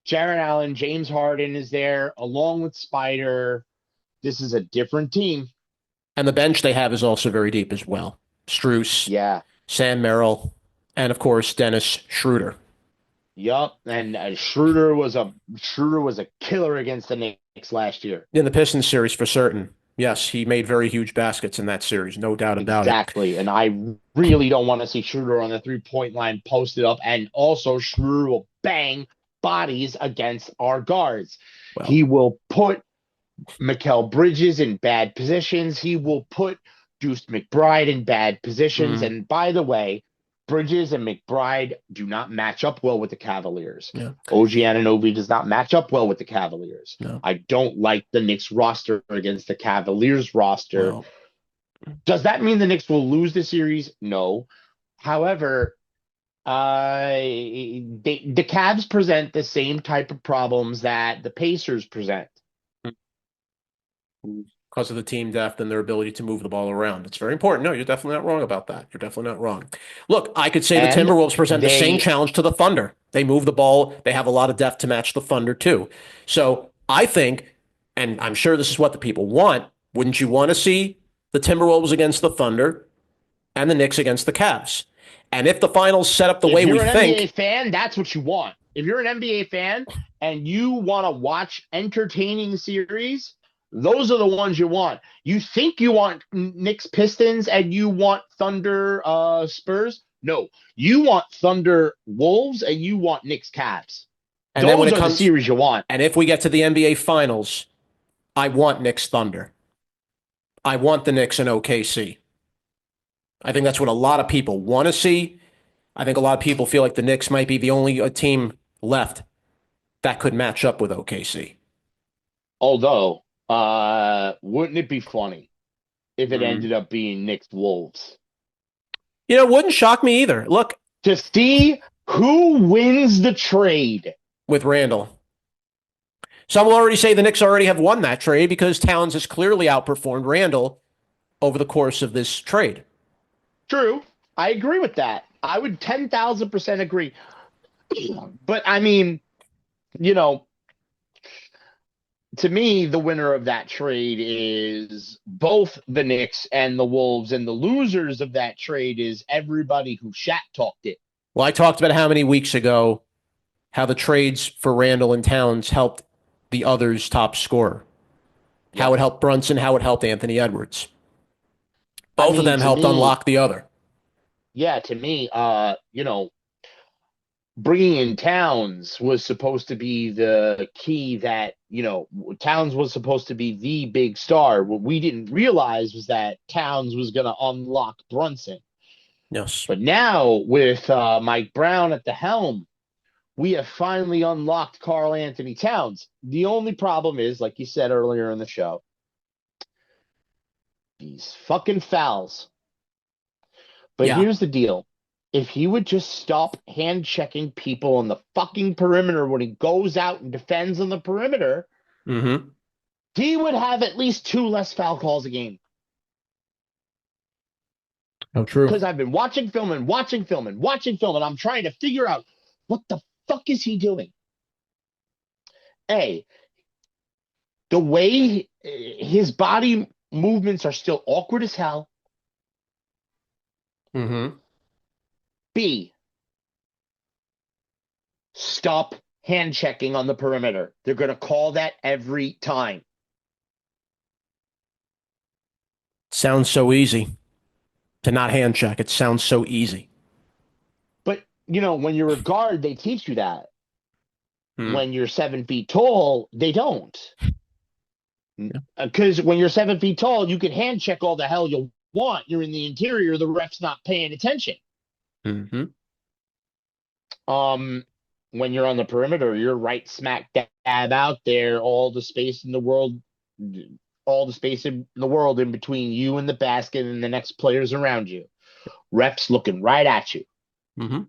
Jared Allen, James Harden is there along with Spider. This is a different team. And the bench they have is also very deep as well. Struess, Yeah. Sam Merrill, and of course Dennis Schroeder. Yup. And Schroeder was a killer against the Knicks last year. In the Pistons series for certain. Yes, he made very huge baskets in that series, no doubt about it. Exactly. And I really don't want to see Schroeder on the 3-point line posted up. And also, Schroeder will bang bodies against our guards. Well, He will put Mikal Bridges in bad positions. He will put Deuce McBride in bad positions. mm, And by the way, Bridges and McBride do not match up well with the Cavaliers. yeah, OG Anunoby does not match up well with the Cavaliers. no. I don't like the Knicks roster against the Cavaliers roster. Well, Does that mean the Knicks will lose the series? No. However, the Cavs present the same type of problems that the Pacers present. because of the team depth and their ability to move the ball around. It's very important. No, you're definitely not wrong about that. You're definitely not wrong. Look, I could say the And Timberwolves present the same they, challenge to the Thunder. They move the ball, they have a lot of depth to match the Thunder, too. So I think, and I'm sure this is what the people want, wouldn't you want to see the Timberwolves against the Thunder and the Knicks against the Cavs? And if the finals set up the if way we you're an NBA think, fan, that's what you want. If you're an NBA fan and you want to watch entertaining series, those are the ones you want. You think you want Knicks Pistons and you want Thunder Spurs? No, you want Thunder Wolves and you want Knicks Cavs. and then when Those it are the comes, series you want. and if we get to the NBA finals, I want Knicks Thunder. I want the Knicks in OKC. I think that's what a lot of people want to see. I think a lot of people feel like the Knicks might be the only team left that could match up with OKC. Although, wouldn't it be funny if it Mm. ended up being Knicks Wolves? It wouldn't shock me either. Look, To see who wins the trade. with Randall. Some will already say the Knicks already have won that trade because Towns has clearly outperformed Randall over the course of this trade. True. I agree with that. I would 10,000% agree. But I mean, you know, to me, the winner of that trade is both the Knicks and the Wolves, and the losers of that trade is everybody who Shat talked it. Well, I talked about how many weeks ago how the trades for Randall and Towns helped the other's top scorer, how Yep. it helped Brunson, how it helped Anthony Edwards. I Both of mean, them to helped me, unlock the other. yeah, to me, bringing in Towns was supposed to be the key that, Towns was supposed to be the big star. What we didn't realize was that Towns was going to unlock Brunson. Yes. But now with Mike Brown at the helm, we have finally unlocked Karl Anthony Towns. The only problem is, like you said earlier in the show, these fucking fouls. But Yeah. here's the deal. If he would just stop hand checking people on the fucking perimeter when he goes out and defends on the perimeter, Mm-hmm. he would have at least 2 less foul calls a game. Oh, true. Because I've been watching film and watching film and watching film, and I'm trying to figure out what the fuck is he doing? A, the way his body movements are still awkward as hell. Mm-hmm. B, stop hand checking on the perimeter. They're going to call that every time. Sounds so easy to not hand check. It sounds so easy. But, when you're a guard, they teach you that. Hmm. When you're 7 feet tall, they don't. Because when you're 7 feet tall, you can hand check all the hell you want. You're in the interior, the ref's not paying attention. Hmm. Um, when you're on the perimeter, you're right smack dab out there, all the space in the world in between you and the basket and the next players around you. Refs looking right at you. Hmm.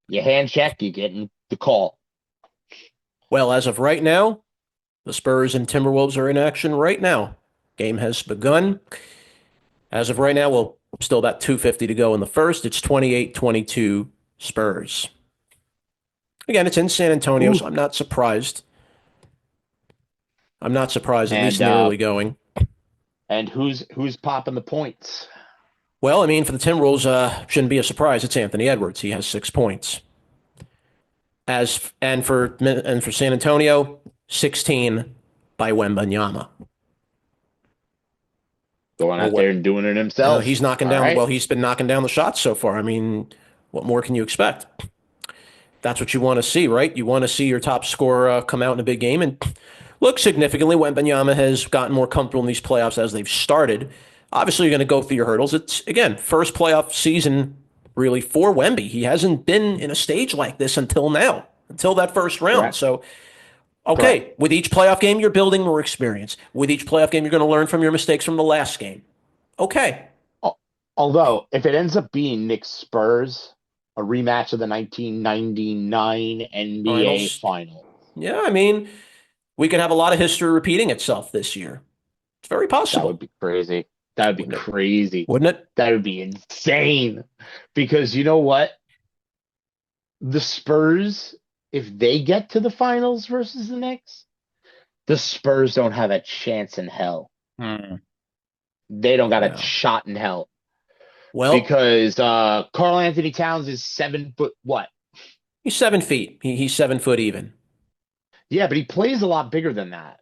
You hand check, you getting the call. Well, as of right now, the Spurs and Timberwolves are in action right now. Game has begun. As of right now, well, still about 250 to go in the first. It's 28-22 Spurs. Again, it's in San Antonio, Ooh. so I'm not surprised. I'm not surprised, at least And in the early going. who's popping the points? Well, I mean, for the Timberwolves, shouldn't be a surprise. It's Anthony Edwards. He has 6 points. For San Antonio, 16 by Wembanyama. Going Well, out there what? and doing it himself. He's knocking All down. right. Well, he's been knocking down the shots so far. I mean, what more can you expect? That's what you want to see, right? You want to see your top scorer come out in a big game and look significantly. Wembanyama has gotten more comfortable in these playoffs as they've started. Obviously, you're going to go through your hurdles. It's, again, first playoff season really for Wemby. He hasn't been in a stage like this until now, until that first round. Correct. So, Correct. okay, with each playoff game, you're building more experience. With each playoff game, you're going to learn from your mistakes from the last game. Okay, Although, if it ends up being Knicks Spurs, a rematch of the 1999 NBA finals. Finals, Yeah, I mean, we could have a lot of history repeating itself this year. It's very that would possible, be crazy. That would be wouldn't it? crazy. Wouldn't it? That would be insane. Because you know what? The Spurs, if they get to the finals versus the Knicks, the Spurs don't have a chance in hell. Hmm. They don't got a Yeah. shot in hell. Well, Because Carl Anthony Towns is 7 foot what? he's 7 feet. He's 7 foot even. Yeah, but he plays a lot bigger than that.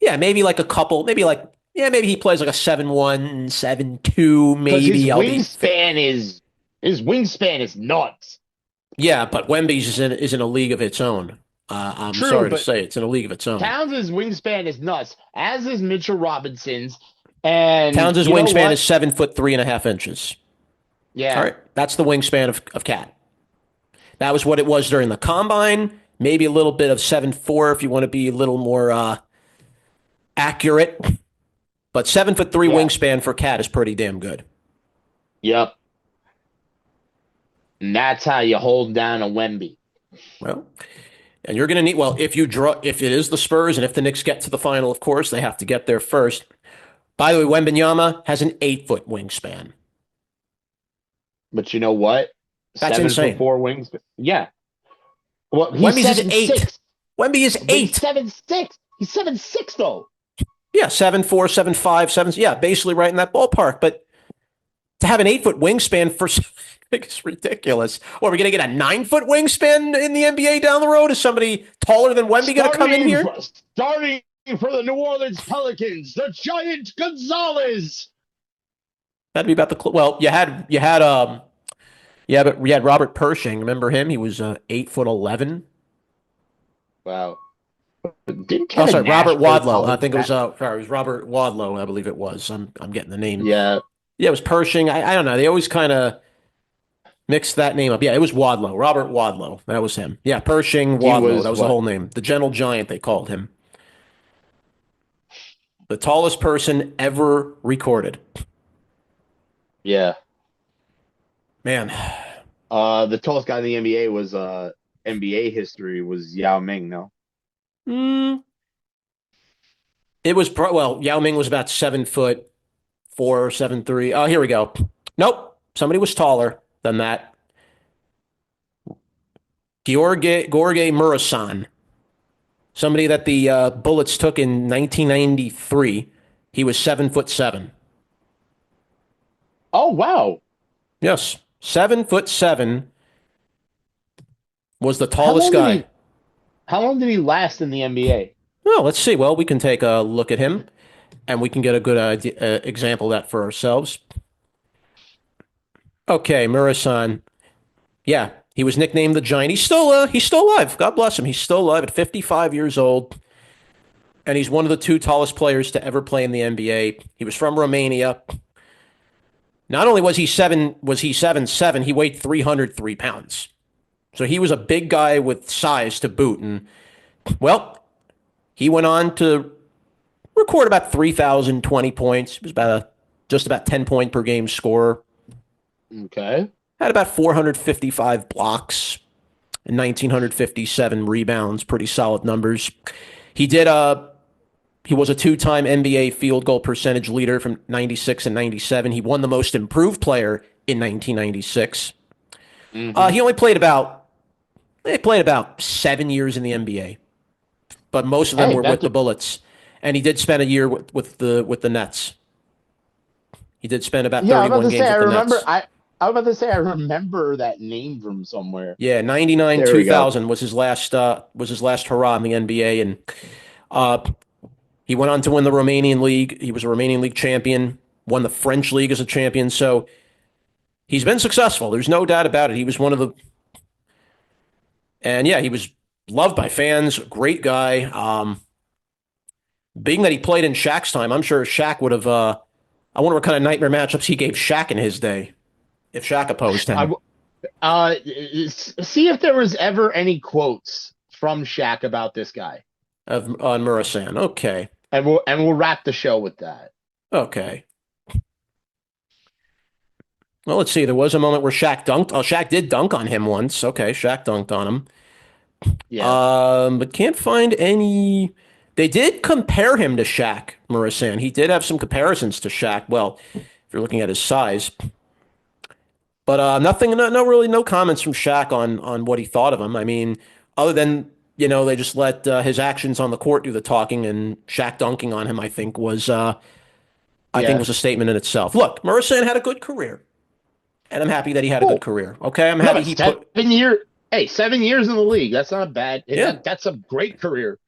Yeah, maybe like a couple. Maybe like yeah, maybe he plays like a 7'1", 7'2", Because maybe. I'll be his wingspan is nuts. yeah, but Wemby's is in a league of its own. I'm True, sorry to but say, it's in a league of its own. Towns' wingspan is nuts, as is Mitchell Robinson's. And Towns' you know wingspan what? is 7 foot 3.5 inches. All Yeah, right, that's the wingspan of Cat. That was what it was during the combine. Maybe a little bit of 7'4" if you want to be a little more accurate. But 7'3" yeah, wingspan for Cat is pretty damn good. yep. And that's how you hold down a Wemby. Well, and you're going to need well if it is the Spurs and if the Knicks get to the final, of course they have to get there first. By the way, Wembanyama has an 8 foot wingspan. But you know what? That's 7 foot insane. four wingspan. Yeah. Well, he's Wemby's is seven 8. six, Wemby is but he's 8. 7'6". He's 7'6" though. Yeah, 7'4", 7'5", 7. Yeah, basically right in that ballpark. But to have an 8 foot wingspan for it's ridiculous. Or are we going to get a 9 foot wingspan in the NBA down the road? Is somebody taller than Wemby going to come in Starting here? for, starting for the New Orleans Pelicans, the Giant Gonzalez. That'd be about the well. Yeah, but we had Robert Pershing. Remember him? He was 8 foot 11. Wow. Didn't Oh, Kevin sorry, Robert Nash play Wadlow. I college think it was. back? Sorry, it was Robert Wadlow. I believe it was. I'm getting the name. Yeah, Yeah, it was Pershing. I don't know. They always kind of mix that name up. Yeah, it was Wadlow. Robert Wadlow. That was him. Yeah, Pershing he Wadlow. That was was the what? whole name. The Gentle Giant, they called him. The tallest person ever recorded. Yeah. Man. The tallest guy in the NBA was NBA history was Yao Ming. No. Mm, it was, well, Yao Ming was about 7 foot 4, 7'3". Oh, here we go. Nope. Somebody was taller than that. Gorge Murasan. Somebody that the Bullets took in 1993. He was 7 foot 7. Oh wow. Yes, 7 foot 7 was the How tallest long did guy. he? How long did he last in the NBA? Well, let's see. Well, we can take a look at him, and we can get a good example of that for ourselves. Okay, Murasan. Yeah, He was nicknamed the Giant. He's still alive. God bless him. He's still alive at 55 years old, and he's one of the two tallest players to ever play in the NBA. He was from Romania. Not only was he 7'7", he weighed 303 pounds. So he was a big guy with size to boot. And well, he went on to record about 3,020 points. He was just about 10 point per game scorer. Okay. Had about 455 blocks and 1,957 rebounds. Pretty solid numbers. He did he was a two-time NBA field goal percentage leader from 96 and 97. He won the most improved player in 1996. Mm-hmm. He only played about 7 years in the NBA, but most of them Hey, were with that's the a Bullets. And he did spend a year with the Nets. He did spend about yeah. I was about 31 to say games I with the remember. Nets. I was about to say I remember that name from somewhere. Yeah, 99 There we go. 2000 was his last hurrah in the NBA, and uh, he went on to win the Romanian League. He was a Romanian League champion, won the French League as a champion. So he's been successful. There's no doubt about it. He was one of the, and yeah, he was loved by fans. Great guy. Being that he played in Shaq's time, I'm sure Shaq would have. I wonder what kind of nightmare matchups he gave Shaq in his day if Shaq opposed I him. w- uh see if there was ever any quotes from Shaq about this guy, On Murasan. Okay, and we'll wrap the show with that. okay. Well, let's see. There was a moment where Shaq dunked. Oh, Shaq did dunk on him once. Okay, Shaq dunked on him. Yeah. But can't find any. They did compare him to Shaq Murasan. He did have some comparisons to Shaq. Well, if you're looking at his size, but nothing. No, really, no comments from Shaq on what he thought of him. I mean, other than they just let his actions on the court do the talking, and Shaq dunking on him. I think Yeah. was a statement in itself. Look, Murasan had a good career, and I'm happy that he had a good Cool. career. Okay, I'm No, happy he put. 7 year. Hey, 7 years in the league. That's not bad. Yeah, That's a great career.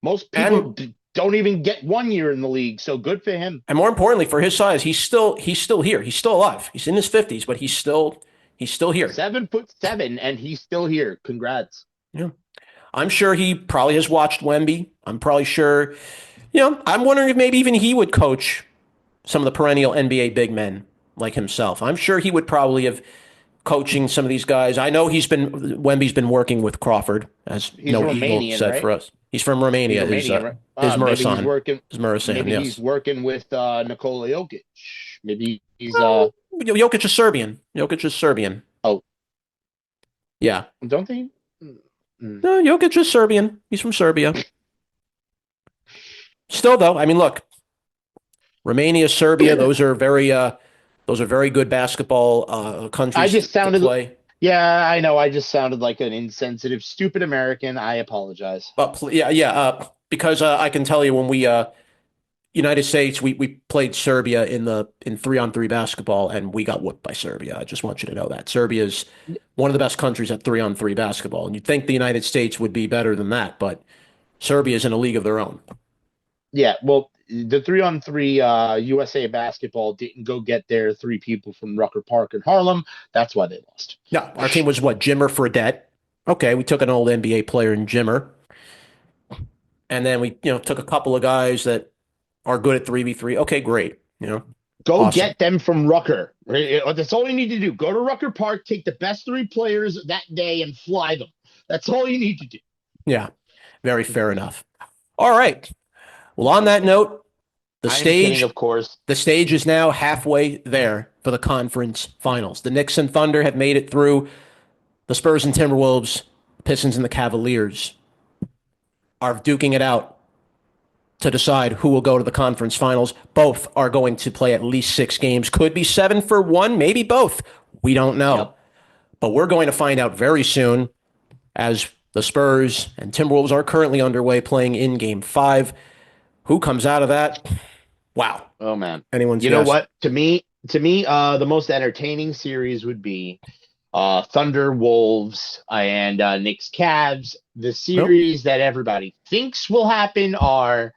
Most people and don't even get 1 year in the league, so good for him. And more importantly, for his size, he's still here. He's still alive. He's in his 50s, but he's still here. 7'7", and he's still here. Congrats. Yeah. I'm sure he probably has watched Wemby. I'm probably sure, I'm wondering if maybe even he would coach some of the perennial NBA big men like himself. I'm sure he would probably have coaching some of these guys. I know Wemby's been working with Crawford, as He's No Evil Romanian, said right? for us. He's from He's Romania. Romanian, right? Is Maybe he's Murasan. working. Is Murasan, Maybe he's yes. working with Nikola Jokic. Maybe he's Well, Jokic is Serbian. Jokic is Serbian. oh, Yeah. don't they? Mm. No, Jokic is Serbian. He's from Serbia. Still, though, I mean, look, Romania, Serbia, those are very good basketball I countries just to sounded. play. Yeah, I know. I just sounded like an insensitive, stupid American. I apologize. But yeah, yeah, because I can tell you when we United States, we played Serbia in 3-on-3 basketball, and we got whooped by Serbia. I just want you to know that Serbia is one of the best countries at 3-on-3 basketball, and you'd think the United States would be better than that, but Serbia is in a league of their own. Yeah, well, the 3-on-3 USA basketball didn't go get their three people from Rucker Park in Harlem. That's why they lost. No, our team was what, Jimmer Fredette. Okay, we took an old NBA player in Jimmer, and then we took a couple of guys that are good at 3v3. Okay, great. Go Awesome. get them from Rucker. That's all you need to do. Go to Rucker Park, take the best three players that day, and fly them. That's all you need to do. Yeah, very fair enough. All right. Well, on that note, the I am kidding, stage of course. the stage is now halfway there for the conference finals. The Knicks and Thunder have made it through. The Spurs and Timberwolves, Pistons and the Cavaliers are duking it out to decide who will go to the conference finals. Both are going to play at least 6 games. Could be 7 for one, maybe both. We don't know. Yep. But we're going to find out very soon, as the Spurs and Timberwolves are currently underway playing in Game 5. Who comes out of that? Wow. Oh man. Anyone's You know guess. what? To me, the most entertaining series would be Thunder Wolves and Knicks Cavs. The Nope. series that everybody thinks will happen are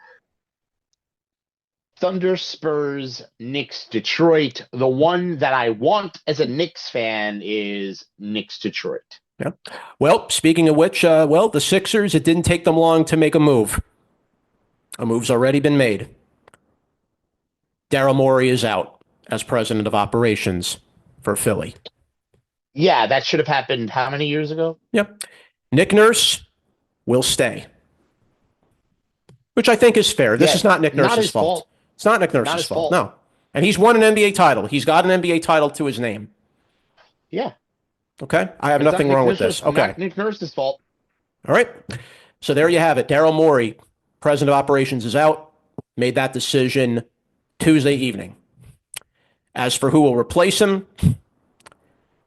Thunder Spurs, Knicks Detroit. The one that I want as a Knicks fan is Knicks Detroit. Yeah. Well, speaking of which, the Sixers, it didn't take them long to make a move. A move's already been made. Daryl Morey is out as president of operations for Philly. Yeah, that should have happened how many years ago? Yep. Nick Nurse will stay, which I think is fair. This Yeah, is not Nick not Nurse's his fault. fault. It's not Nick Not Nurse's his fault. fault. No. And he's won an NBA title. He's got an NBA title to his name. Yeah, Okay. I have it's not nothing Nick wrong with Nurse's this. Okay. not Nick Nurse's fault. All right. So there you have it. Daryl Morey, president of operations, is out. Made that decision Tuesday evening. As for who will replace him,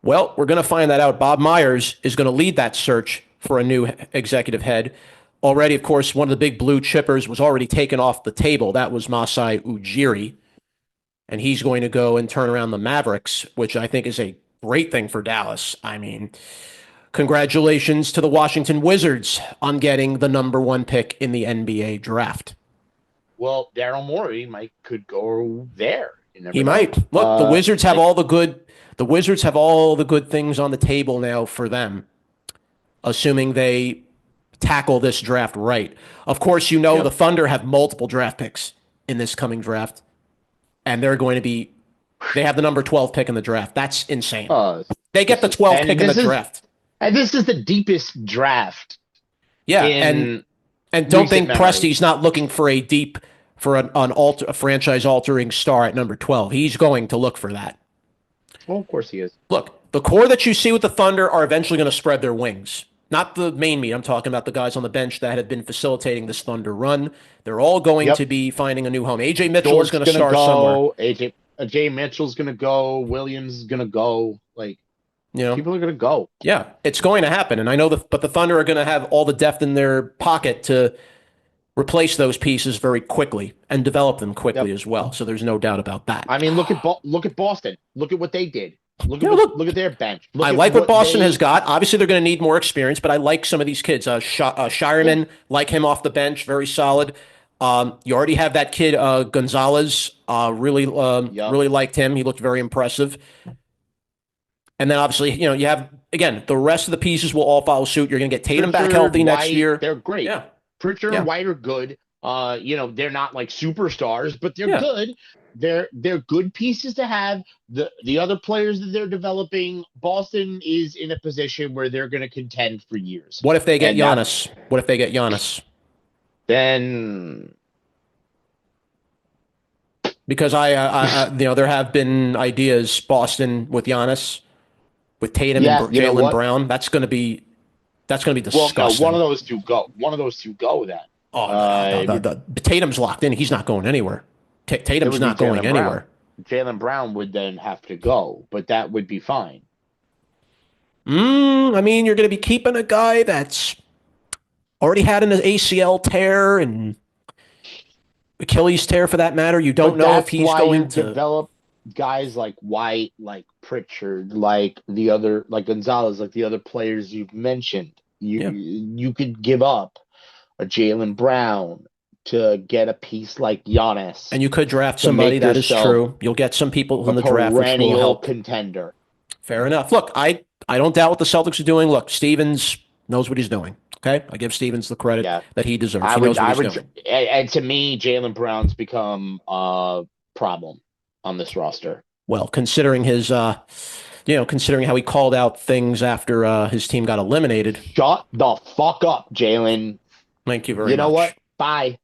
well, we're going to find that out. Bob Myers is going to lead that search for a new executive head. Already, of course, one of the big blue chippers was already taken off the table. That was Masai Ujiri. And he's going to go and turn around the Mavericks, which I think is a great thing for Dallas. I mean, congratulations to the Washington Wizards on getting the number one pick in the NBA draft. Well, Daryl Morey could go there. You He never know. might. Look, the Wizards have all the good things on the table now for them, assuming they tackle this draft right. Of course, Yep. the Thunder have multiple draft picks in this coming draft, and they have the number 12 pick in the draft. That's insane. Uh, They get the 12th pick in the draft. And this is the deepest draft Yeah, in and don't recent think memory. Presty's not looking for a franchise altering star at number 12. He's going to look for that. Well, of course he is. Look, the core that you see with the Thunder are eventually going to spread their wings. Not the main meat. I'm talking about the guys on the bench that have been facilitating this Thunder run. They're all going to be finding a new home. AJ Mitchell is going to start somewhere. AJ Mitchell's going to go. Williams is going to go. People are going to go. Yeah, it's going to happen. And I know but the Thunder are going to have all the depth in their pocket to replace those pieces very quickly and develop them quickly as well. So there's no doubt about that. I mean, look at Boston. Look at what they did. Look at their bench. I like what Boston has got. Obviously, they're going to need more experience, but I like some of these kids. Shireman, like him off the bench, very solid. You already have that kid Gonzalez. Really liked him. He looked very impressive. And then obviously, you have again the rest of the pieces will all follow suit. You're going to get Tatum back healthy next year. They're great. Yeah. Pritchard and White are good. They're not like superstars, but they're good. They're good pieces to have. The other players that they're developing, Boston is in a position where they're going to contend for years. What if they get Giannis? What if they get Giannis? Then, because there have been ideas Boston with Giannis, with Tatum and Jaylen Brown. That's going to be disgusting. Well, no, one of those two go. One of those two go then. Tatum's locked in. He's not going anywhere. Tatum's not going anywhere. Jaylen Brown would then have to go, but that would be fine. I mean, you're going to be keeping a guy that's already had an ACL tear and Achilles tear for that matter. You don't know if he's going to develop guys like White, like Pritchard, like Gonzalez, like the other players you've mentioned. You could give up a Jaylen Brown to get a piece like Giannis. And you could draft somebody, that is true. You'll get some people in the draft which will help. Contender. Fair enough. Look, I don't doubt what the Celtics are doing. Look, Stevens knows what he's doing. Okay? I give Stevens the credit that he deserves. He knows what he's doing. And to me, Jaylen Brown's become a problem on this roster. Well, considering considering how he called out things after his team got eliminated. Shut the fuck up, Jaylen. Thank you very much. You know what? Bye.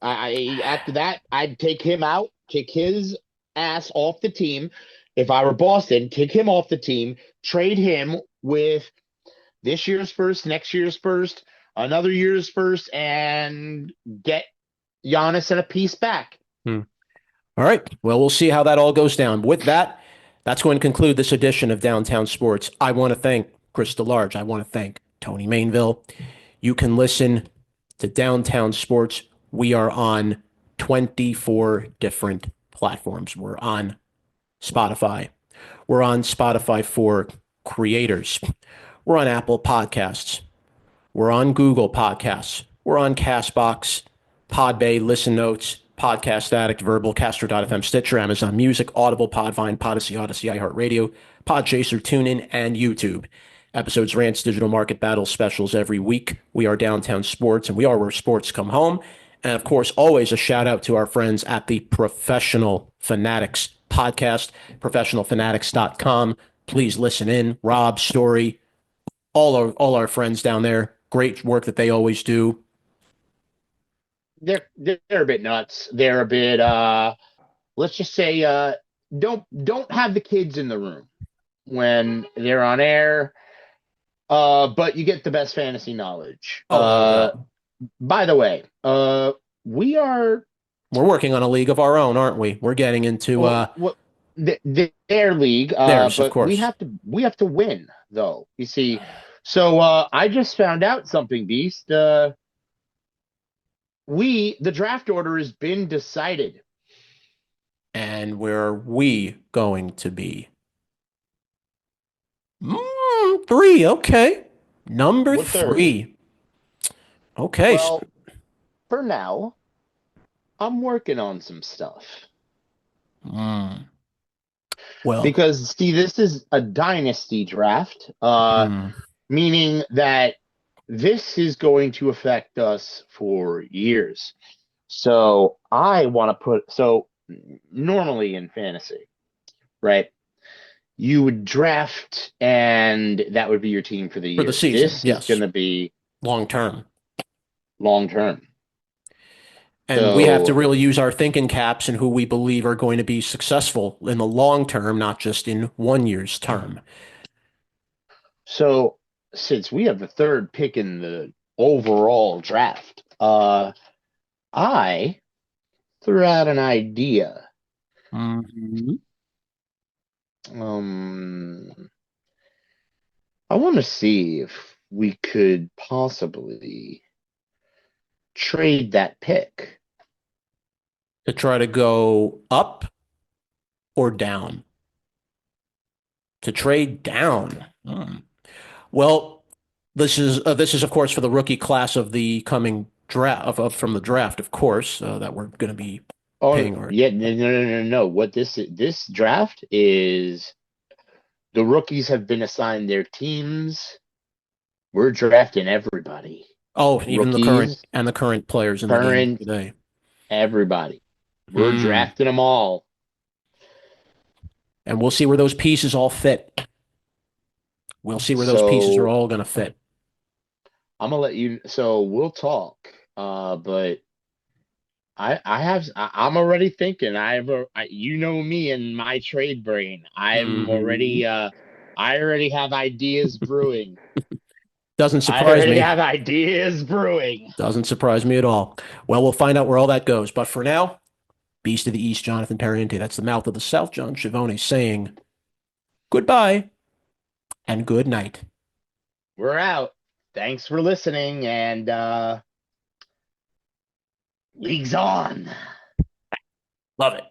After that, I'd take him out, kick his ass off the team. If I were Boston, kick him off the team, trade him with this year's first, next year's first, another year's first, and get Giannis and a piece back. All right. Well, we'll see how that all goes down. With that, that's going to conclude this edition of Downtown Sports. I want to thank Chris DeLarge. I want to thank Tony Mainville. You can listen to Downtown Sports. We are on 24 different platforms. We're on Spotify. We're on Spotify for creators. We're on Apple Podcasts. We're on Google Podcasts. We're on CastBox, Podbay, Listen Notes, Podcast Addict, Verbal, Castro.fm, Stitcher, Amazon Music, Audible, Podvine, Podyssey, iHeartRadio, Podchaser, TuneIn, and YouTube. Episodes, rants, digital market battle specials every week. We are Downtown Sports, and we are where sports come home. And of course, always a shout out to our friends at the Professional Fanatics podcast, professionalfanatics.com. Please listen in. Rob, Story, all our friends down there. Great work that they always do. They're a bit nuts. They're a bit let's just say don't have the kids in the room when they're on air. But you get the best fantasy knowledge. Oh, no doubt. By the way, we are We're working on a league of our own, aren't we? We're getting into what their league, theirs, of but course. we have to win though. You see, so I just found out something, Beast. The draft order has been decided. And where are we going to be? Three. Okay. Number We're third. three. Okay. Well, for now, I'm working on some stuff. Mm, well, Because see, this is a dynasty draft, hmm. meaning that this is going to affect us for years. So I want to normally in fantasy, right? You would draft and that would be your team for the For the year. season, This is yes. going to be Long term. long term. And we have to So really use our thinking caps and who we believe are going to be successful in the long term, not just in 1 year's term. so since we have the third pick in the overall draft, I threw out an idea. Mhm. Um, I want to see if we could possibly trade that pick. To try to go up or down. To trade down. Well, this is of course for the rookie class of the coming draft from the draft, of course, that we're going to be Oh, paying our. yeah, no. What this draft is, the rookies have been assigned their teams. We're drafting everybody. Oh, even Rookies, the current players in the game current, today. everybody. We're Hmm. drafting them all. And we'll see where those pieces all fit. We'll see where those pieces are So all going to fit. I'm gonna let you. So we'll talk. But I'm already thinking. You know me and my trade brain. Hmm. I already have ideas brewing. Doesn't I surprise already me. have ideas brewing. Doesn't surprise me at all. Well, we'll find out where all that goes. But for now, Beast of the East, Jonathan Perriente. That's the mouth of the South, John Schiavone, saying goodbye and good night. We're out. Thanks for listening, and league's on. Love it.